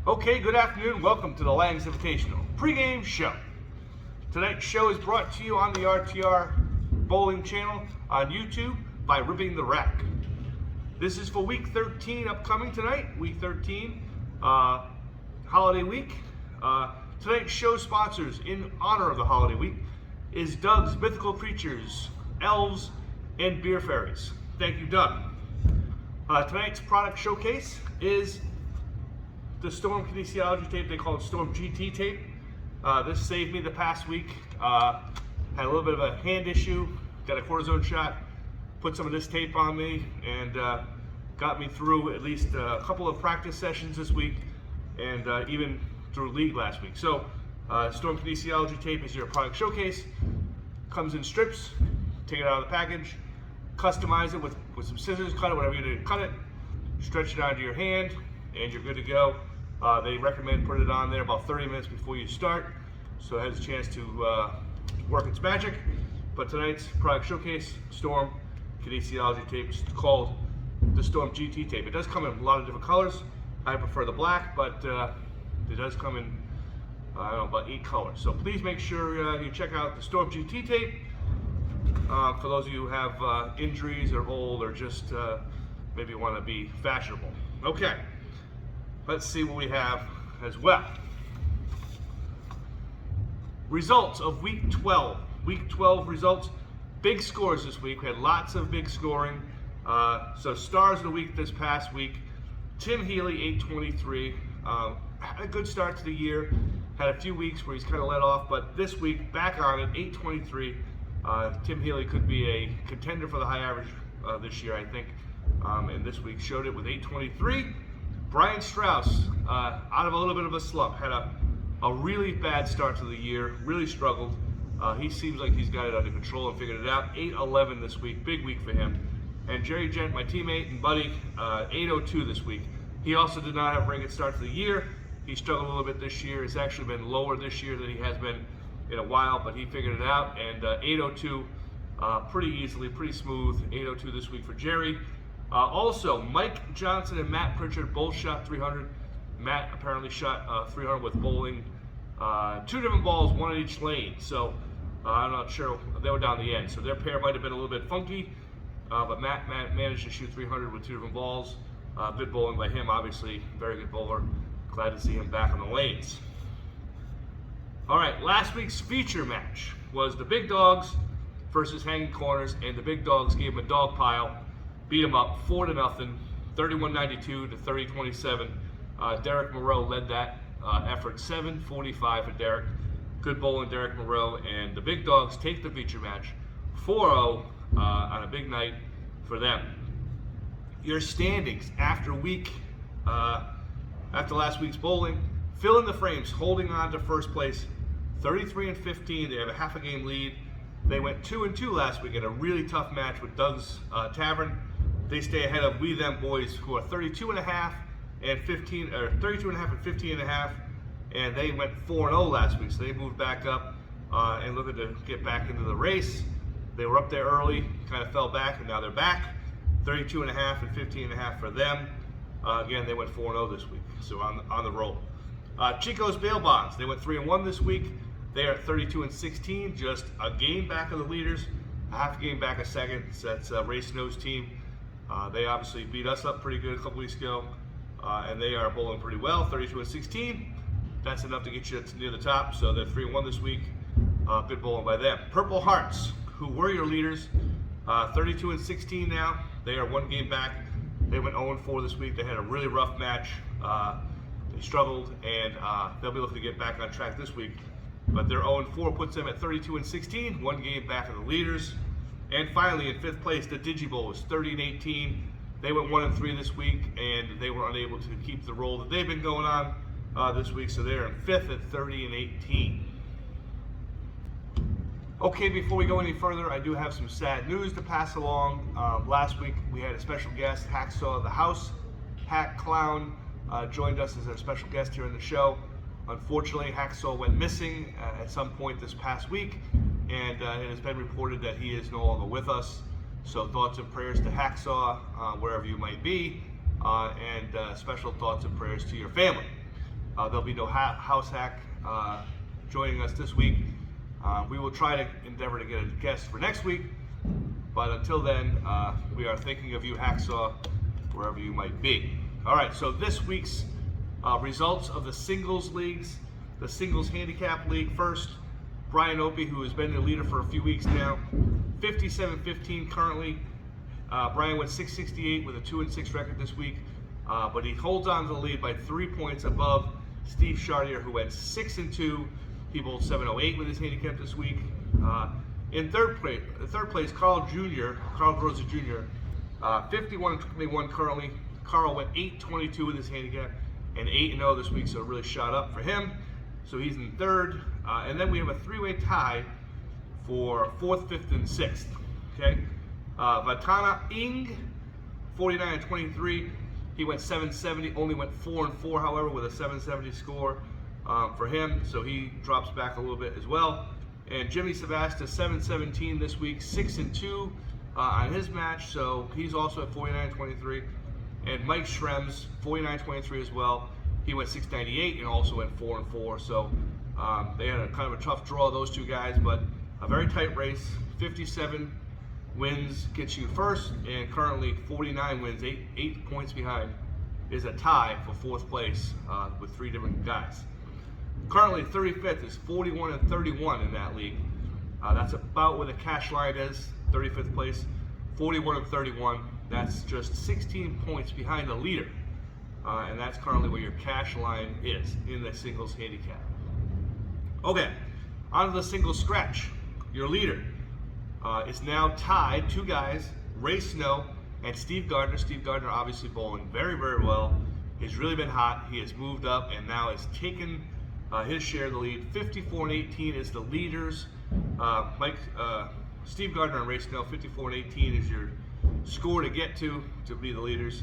Okay, good afternoon. Welcome to the Langs Invitational pregame show. Tonight's show is brought to you on the RTR Bowling channel on YouTube by Ripping the Rack. This is for week 13 upcoming tonight, week 13, holiday week. Tonight's show sponsors in honor of the holiday week is Doug's Mythical Creatures, Elves, and Beer Fairies. Thank you, Doug. Tonight's product showcase is the Storm kinesiology tape. They call it Storm GT tape. This saved me the past week. Had a little bit of a hand issue, got a cortisone shot, put some of this tape on me, and got me through at least a couple of practice sessions this week, and even through league last week. So Storm kinesiology tape is your product showcase. Comes in strips. Take it out of the package, customize it with some scissors, cut it whatever you do to cut it, stretch it onto your hand, and you're good to go. They recommend putting it on there about 30 minutes before you start, so it has a chance to work its magic. But tonight's product showcase, Storm kinesiology tape, is called the Storm GT tape. It does come in a lot of different colors. I prefer the black, but it does come in I don't know, about 8 colors. So please make sure you check out the Storm GT tape. For those of you who have injuries or old or just maybe want to be fashionable. Okay, let's see what we have as well. Results of week 12. Week 12 results. Big scores this week. We had lots of big scoring. So stars of the week this past week. Tim Healy, 823. Had a good start to the year. Had a few weeks where he's kind of let off, but this week back on it, 823. Tim Healy could be a contender for the high average this year, I think. And this week showed it with 823. Brian Strauss, out of a little bit of a slump, had a really bad start to the year, really struggled. He seems like he's got it under control and figured it out. 811 this week, big week for him. And Jerry Gent, my teammate and buddy, 802 this week. He also did not have a very good start to the year. He struggled a little bit this year. It's actually been lower this year than he has been in a while, but he figured it out. And 802 pretty easily, pretty smooth. 802 this week for Jerry. Also, Mike Johnson and Matt Pritchard both shot 300. Matt apparently shot 300 with bowling 2 different balls, 1 in each lane. So I'm not sure, they were down the end. So their pair might have been a little bit funky, but Matt managed to shoot 300 with 2 different balls. Good bowling by him, obviously, very good bowler. Glad to see him back on the lanes. All right, last week's feature match was the Big Dogs versus Hanging Corners, and the Big Dogs gave them a dog pile. Beat them up 4-0, 31-92 to 30-27. Derek Moreau led that effort, 7:45 for Derek. Good bowling, Derek Moreau, and the Big Dogs take the feature match 4-0 on a big night for them. Your standings after last week's bowling: fill in the frames, holding on to first place, 33-15. They have a half a game lead. They went 2-2 last week in a really tough match with Doug's Tavern. They stay ahead of We Them Boys, who are 32.5 and 15, or 32.5 and 15.5, and they went 4-0 last week, so they moved back up and looking to get back into the race. They were up there early, kind of fell back, and now they're back. 32.5 and 15.5 for them. Again, they went 4-0 this week, so on the roll. Chico's Bail Bonds, they went 3-1 this week. They are at 32-16, just a game back of the leaders, a half a game back of second. So that's Race Nose team. They obviously beat us up pretty good a couple weeks ago, and they are bowling pretty well, 32-16. That's enough to get you near the top, so they're 3-1 this week. Good bowling by them. Purple Hearts, who were your leaders, 32-16 now. They are 1 game back. They went 0-4 this week. They had a really rough match. They struggled, and they'll be looking to get back on track this week. But their 0-4 puts them at 32-16, 1 game back of the leaders. And finally, in 5th place, the Digibowl was 30-18. They went 1-3 this week, and they were unable to keep the roll that they've been going on this week. So they're in 5th at 30-18. Okay, before we go any further, I do have some sad news to pass along. Last week, we had a special guest, Hacksaw the House. Hack Clown joined us as a special guest here in the show. Unfortunately, Hacksaw went missing at some point this past week, and it has been reported that he is no longer with us. So thoughts and prayers to Hacksaw, wherever you might be, and special thoughts and prayers to your family. There'll be no house hack joining us this week. We will try to endeavor to get a guest for next week, but until then, we are thinking of you, Hacksaw, wherever you might be. All right, so this week's results of the singles leagues, the singles handicap league first. Brian Opie, who has been the leader for a few weeks now, 57-15 currently. Brian went 668 with a 2-6 record this week, but he holds on to the lead by 3 points above Steve Chartier, who went 6-2. He bowled 708 with his handicap this week. In third place, Carl Groza Jr., 51-21 currently. Carl went 8-22 with his handicap and 8-0 this week, so it really shot up for him. So he's in third. And then we have a three-way tie for fourth, fifth, and sixth. Okay. Vatana Ing, 49-23. He went 770, only went 4-4, however, with a 770 score for him. So he drops back a little bit as well. And Jimmy Sebasta, 717 this week, 6-2 on his match. So he's also at 49-23. And Mike Schrems, 49-23 as well. He went 698 and also went 4-4. So they had a kind of a tough draw, those two guys, but a very tight race. 57 wins gets you first, and currently 49 wins, eight points behind, is a tie for fourth place with three different guys. Currently 35th is 41-31 in that league. That's about where the cash line is. 35th place, 41-31. That's just 16 points behind the leader. And that's currently where your cash line is in the singles handicap. Okay, on to the singles scratch. Your leader is now tied, two guys, Ray Snow and Steve Gardner. Steve Gardner obviously bowling very, very well. He's really been hot. He has moved up and now has taken his share of the lead. 54-18 is the leaders. Steve Gardner and Ray Snow, 54-18 is your score to get to be the leaders.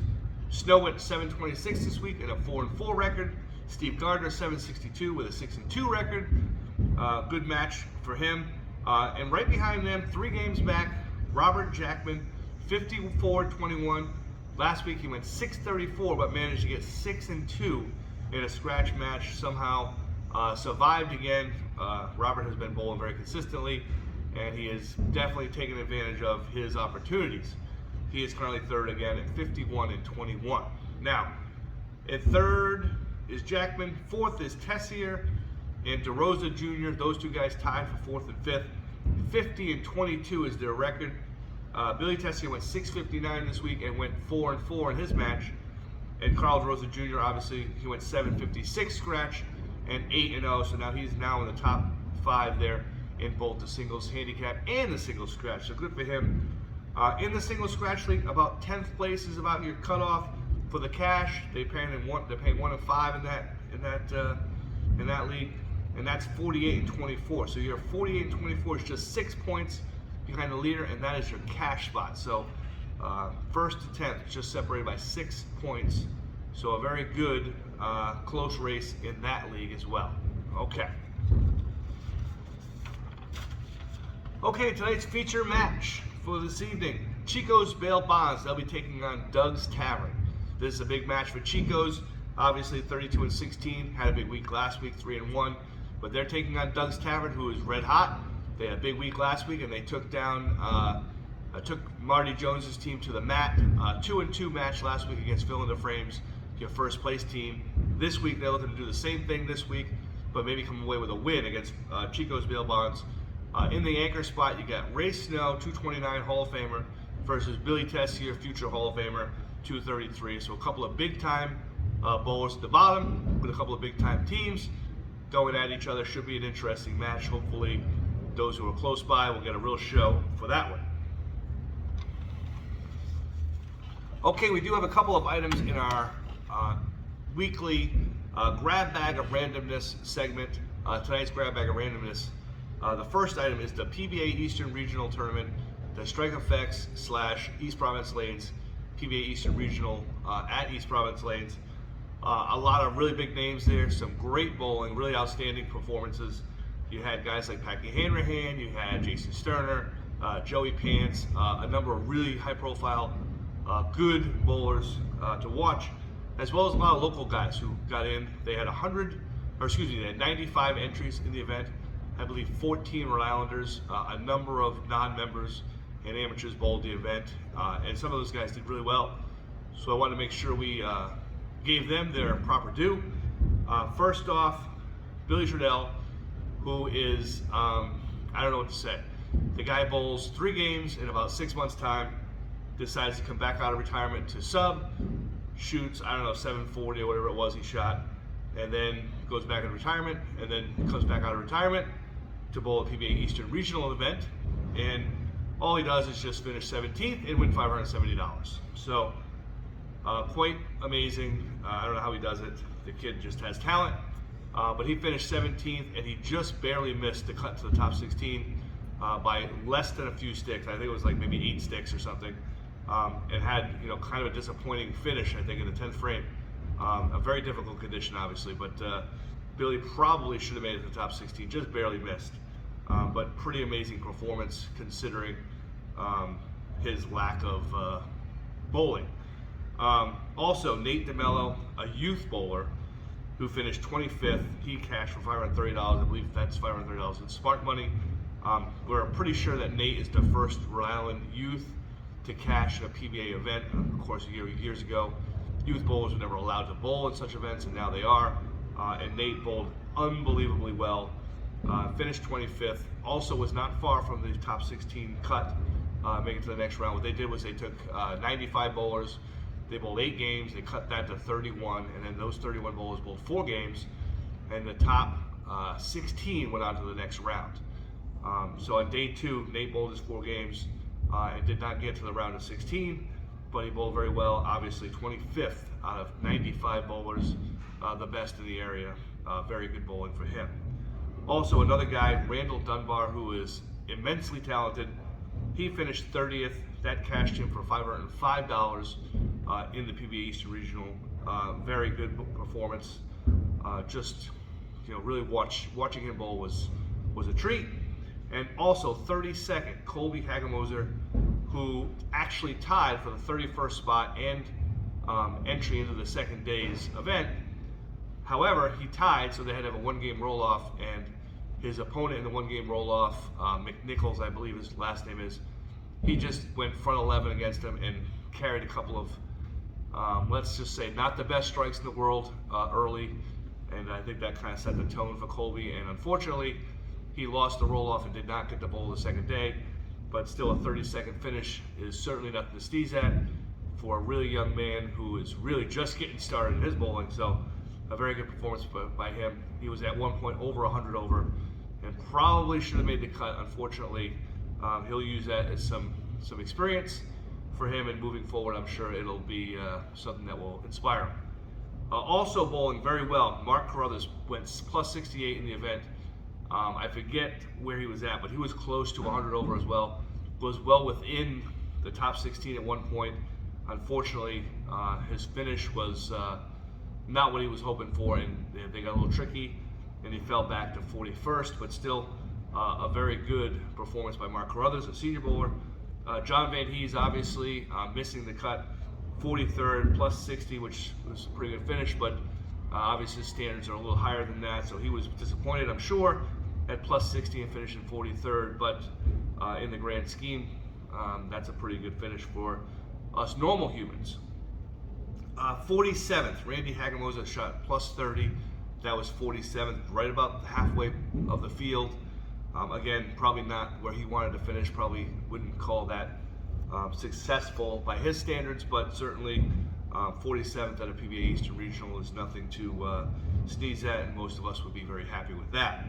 Snow went 726 this week and a 4-4 record. Steve Gardner 762 with a 6-2 record. Good match for him. And right behind them, 3 games back, Robert Jackman, 54-21. Last week he went 634, but managed to get 6-2 in a scratch match. Somehow survived again. Robert has been bowling very consistently, and he is definitely taking advantage of his opportunities. He is currently third again at 51-21. Now, in third is Jackman, fourth is Tessier and DeRosa Jr. Those two guys tied for fourth and fifth. 50-22 is their record. Billy Tessier went 659 this week and went 4-4 in his match. And Carl DeRosa Jr. obviously he went 756 scratch and 8-0. So now he's now in the top 5 there in both the singles handicap and the singles scratch. So good for him. In the singles scratch league, about 10th place is about your cutoff for the cash. They pay 1 and 5 in that league, and that's 48-24. So your 48-24 is just 6 points behind the leader, and that is your cash spot. So first to 10th, just separated by 6 points. So a very good close race in that league as well. Okay. Okay, tonight's feature match for this evening, Chico's Bail Bonds. They'll be taking on Doug's Tavern. This is a big match for Chico's. Obviously 32-16, had a big week last week, 3-1, but they're taking on Doug's Tavern, who is red hot. They had a big week last week, and they took down, took Marty Jones's team to the mat. 2-2 match last week against Phil in the Frames, your first place team. This week they're looking to do the same thing this week, but maybe come away with a win against Chico's Bail Bonds. In the anchor spot, you got Ray Snow, 229 Hall of Famer, versus Billy Tessier, future Hall of Famer, 233. So a couple of big-time bowlers at the bottom with a couple of big-time teams going at each other. Should be an interesting match. Hopefully, those who are close by will get a real show for that one. Okay, we do have a couple of items in our weekly grab bag of randomness segment. Tonight's grab bag of randomness. The first item is the PBA Eastern Regional Tournament, the Strike Effects / East Providence Lanes, PBA Eastern Regional at East Providence Lanes. A lot of really big names there, some great bowling, really outstanding performances. You had guys like Packy Hanrahan, you had Jason Sterner, Joey Pants, a number of really high profile, good bowlers to watch. as well as a lot of local guys who got in. They had they had 95 entries in the event. I believe 14 Rhode Islanders, a number of non-members and amateurs bowled the event, and some of those guys did really well. So I wanted to make sure we gave them their proper due. First off, Billy Trudell, who is, I don't know what to say. The guy bowls 3 games in about 6 months' time, decides to come back out of retirement to sub, shoots, I don't know, 740 or whatever it was he shot, and then goes back into retirement, and then comes back out of retirement to bowl a PBA Eastern Regional event, and all he does is just finish 17th and win $570. So, quite amazing. I don't know how he does it. The kid just has talent, but he finished 17th, and he just barely missed the cut to the top 16 by less than a few sticks. I think it was like maybe 8 sticks or something, and had kind of a disappointing finish. I think in the 10th frame, a very difficult condition, obviously, but Billy probably should have made it to the top 16, just barely missed. But pretty amazing performance considering his lack of bowling. Also, Nate DeMello, a youth bowler who finished 25th. He cashed for $530. I believe that's $530 in smart money. We're pretty sure that Nate is the first Rhode Island youth to cash in a PBA event. Of course, years ago, youth bowlers were never allowed to bowl in such events, and now they are. And Nate bowled unbelievably well. Finished 25th. Also was not far from the top 16 cut, making it to the next round. What they did was they took 95 bowlers. They bowled 8 games. They cut that to 31, and then those 31 bowlers bowled 4 games, and the top 16 went on to the next round. So on day 2, Nate bowled his 4 games and did not get to the round of 16, but he bowled very well. Obviously 25th out of 95 bowlers, the best in the area. Very good bowling for him. Also, another guy, Randall Dunbar, who is immensely talented. He finished 30th. That cashed him for $505 in the PBA Eastern Regional. Very good performance. Really watching him bowl was a treat. And also 32nd, Colby Hagamoser, who actually tied for the 31st spot and entry into the second day's event. However, he tied, so they had to have a 1-game roll-off, and his opponent in the 1-game roll-off, McNichols, I believe his last name is, he just went front 11 against him and carried a couple of, let's just say, not the best strikes in the world early, and I think that kind of set the tone for Colby, and unfortunately, he lost the roll-off and did not get the bowl the second day, but still a 32nd finish is certainly nothing to sneeze at for a really young man who is really just getting started in his bowling. So a very good performance by him. He was at one point over 100 over and probably should have made the cut. Unfortunately, he'll use that as some experience for him, and moving forward, I'm sure it'll be something that will inspire him. Also bowling very well, Mark Carruthers went plus 68 in the event. I forget where he was at, but he was close to 100 over as well. Was well within the top 16 at one point. Unfortunately, his finish was not what he was hoping for, and they got a little tricky, and he fell back to 41st, but still a very good performance by Mark Carruthers, a senior bowler. John Van Hees, obviously, missing the cut, 43rd, plus 60, which was a pretty good finish, but obviously his standards are a little higher than that, so he was disappointed, I'm sure, at plus 60 and finishing 43rd, but in the grand scheme, that's a pretty good finish for us normal humans. 47th, Randy Hagamosa shot plus 30. That was 47th, right about halfway of the field. Again, probably not where he wanted to finish. Probably wouldn't call that successful by his standards, but certainly 47th at a PBA Eastern Regional is nothing to sneeze at, and most of us would be very happy with that.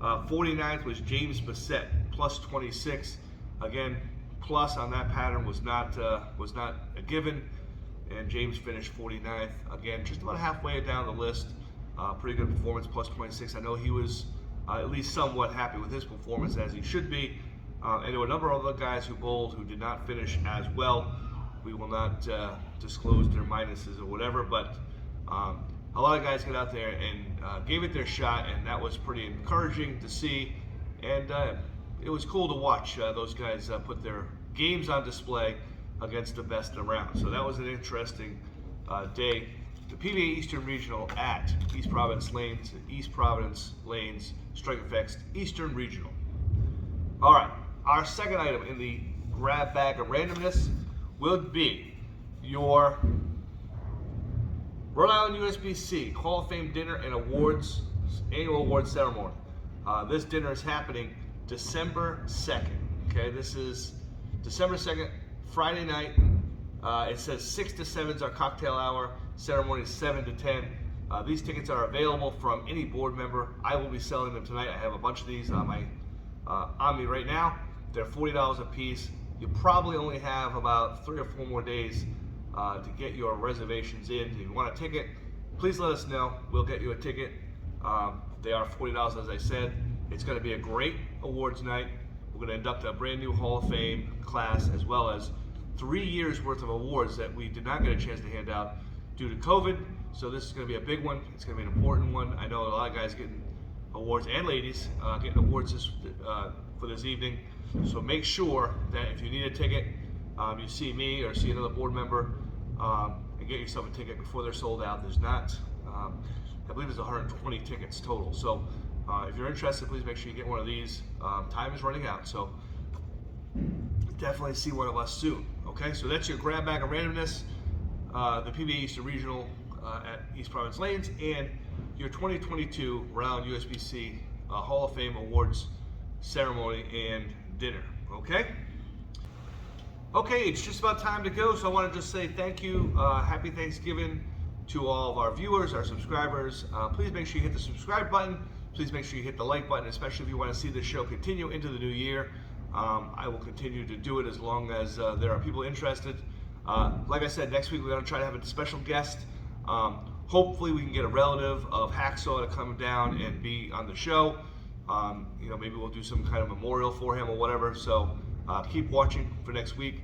49th was James Bissett, plus 26. Again, plus on that pattern was not a given, and James finished 49th. Again, just about halfway down the list. Pretty good performance, plus 26. I know he was at least somewhat happy with his performance, as he should be. And there were a number of other guys who bowled who did not finish as well. We will not disclose their minuses or whatever, but a lot of guys got out there and gave it their shot, and that was pretty encouraging to see. And it was cool to watch those guys put their games on display against the best around. So that was an interesting day the PBA Eastern Regional at East Providence Lanes, Strike Effects Eastern Regional. All right, our second item in the grab bag of randomness will be your Rhode Island USBC Hall of Fame dinner and awards, annual awards ceremony. This dinner is happening December 2nd. Okay, this is December 2nd, Friday night. It says 6 to 7 is our cocktail hour. Ceremony is 7 to 10. These tickets are available from any board member. I will be selling them tonight. I have a bunch of these on me right now. They're $40 a piece. You probably only have about 3 or 4 more days to get your reservations in. If you want a ticket, please let us know. We'll get you a ticket. They are $40, as I said. It's going to be a great awards night. We're going to induct a brand new Hall of Fame class, as well as 3 years worth of awards that we did not get a chance to hand out due to COVID. So this is going to be a big one. It's going to be an important one. I know a lot of guys getting awards, and ladies getting awards for this evening. So make sure that if you need a ticket, you see me or see another board member, and get yourself a ticket before they're sold out. There's not, I believe there's 120 tickets total. So if you're interested, please make sure you get one of these. Time is running out, so definitely see one of us soon. Okay, so that's your grab bag of randomness, the PBA Eastern Regional at East Providence Lanes, and your 2022 Round USBC Hall of Fame Awards ceremony and dinner. Okay? Okay, it's just about time to go, so I want to just say thank you. Happy Thanksgiving to all of our viewers, our subscribers. Please make sure you hit the subscribe button. Please make sure you hit the like button, especially if you want to see this show continue into the new year. I will continue to do it as long as there are people interested. Like I said, next week we're going to try to have a special guest. Hopefully we can get a relative of Hacksaw to come down and be on the show. You know, maybe we'll do some kind of memorial for him or whatever. So keep watching for next week.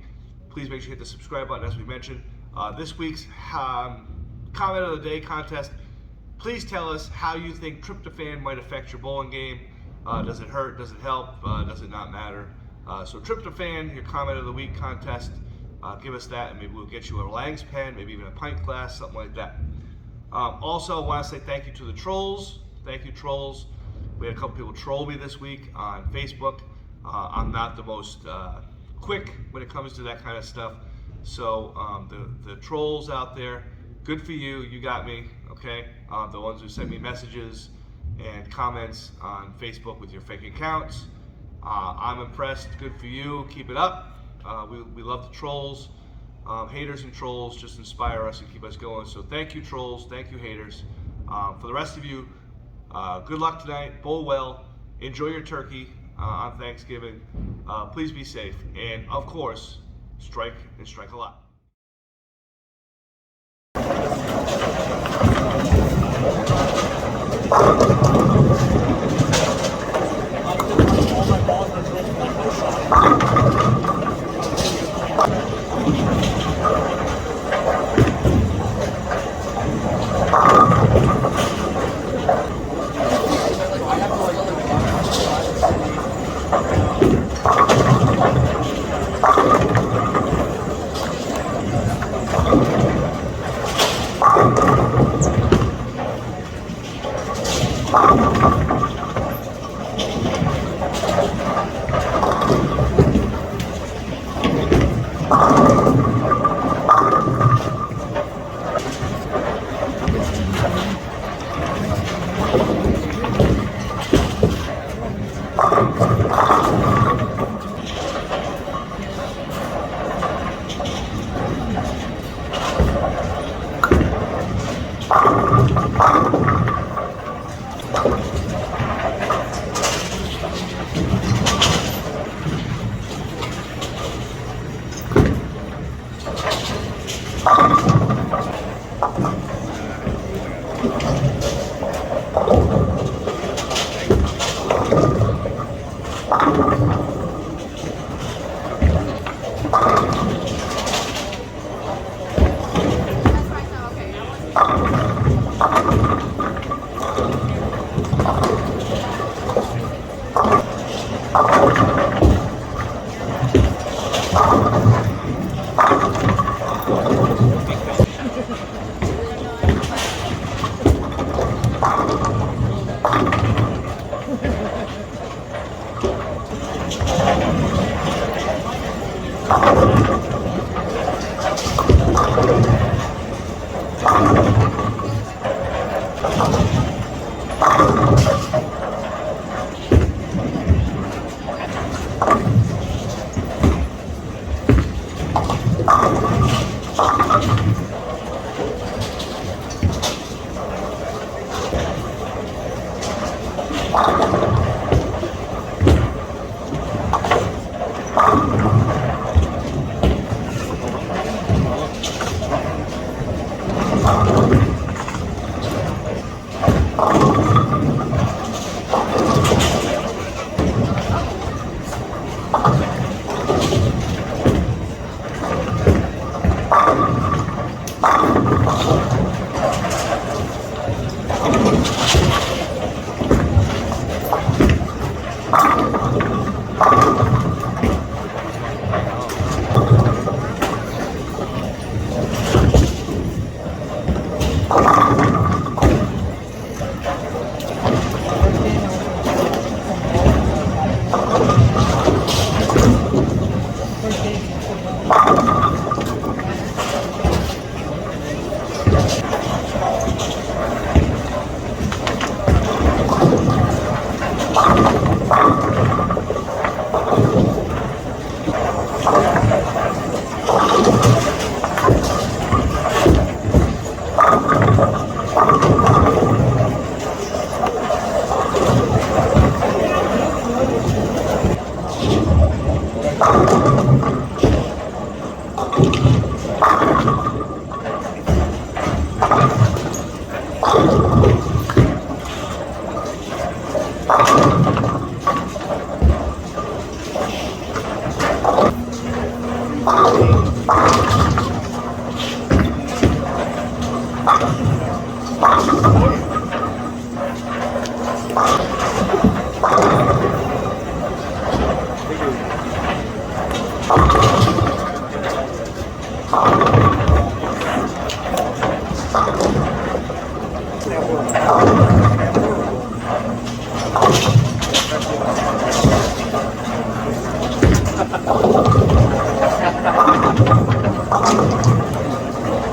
Please make sure you hit the subscribe button, as we mentioned. This week's comment of the day contest. Please tell us how you think tryptophan might affect your bowling game. Does it hurt? Does it help? Does it not matter? So tryptophan, your comment of the week contest. Give us that, and maybe we'll get you a Langs pen, maybe even a pint glass, something like that. Also, I want to say thank you to the trolls. Thank you, trolls. We had a couple people troll me this week on Facebook. I'm not the most quick when it comes to that kind of stuff. So the trolls out there, good for you. You got me, okay? The ones who send me messages and comments on Facebook with your fake accounts. I'm impressed. Good for you. Keep it up. We love the trolls. Haters and trolls just inspire us and keep us going. So thank you, trolls. Thank you, haters. For the rest of you, good luck tonight. Bowl well. Enjoy your turkey on Thanksgiving. Please be safe. And of course, strike and strike a lot.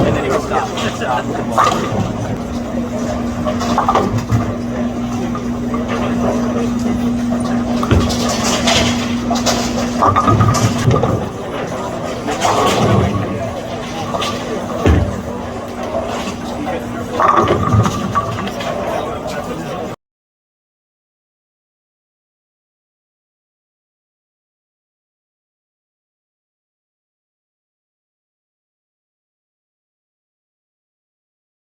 And then he would stop. Stop.